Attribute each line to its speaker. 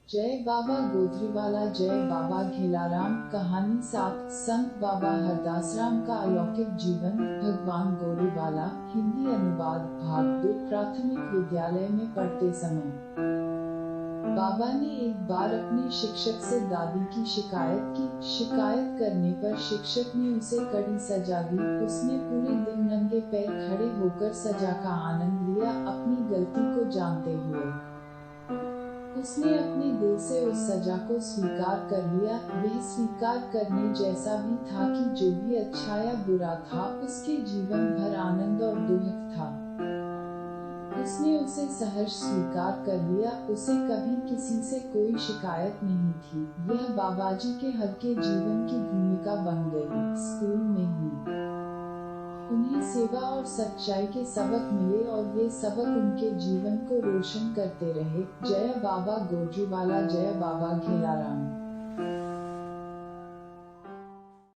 Speaker 1: जय बाबा गोदरीवाला जय बाबा घेलाराम। कहानी 7। संत बाबा हरदासराम का अलौकिक जीवन। भगवान गोरीवाला। हिंदी अनुवाद। भाग 2। प्राथमिक विद्यालय में पढ़ते समय बाबा ने एक बार अपने शिक्षक से दादी की शिकायत की। शिकायत करने पर शिक्षक ने उसे कड़ी सजा दी। उसने पूरे दिन नंगे पैर खड़े होकर सजा का आनंद लिया, अपनी गलती को जानते हुए। उसने अपने दिल से उस सजा को स्वीकार कर लिया। यह स्वीकार करने जैसा भी था कि जो भी अच्छा या बुरा था, उसके जीवन भर आनंद और दुख था। उसने उसे सहर्ष स्वीकार कर लिया। उसे कभी किसी से कोई शिकायत नहीं थी। यह बाबाजी के हल्के जीवन की भूमिका बन गई। स्कूल में ही उन्हें सेवा और सच्चाई के सबक मिले और ये सबक उनके जीवन को रोशन करते रहे। जय बाबा गोदरीवाला जय बाबा घेलाराम।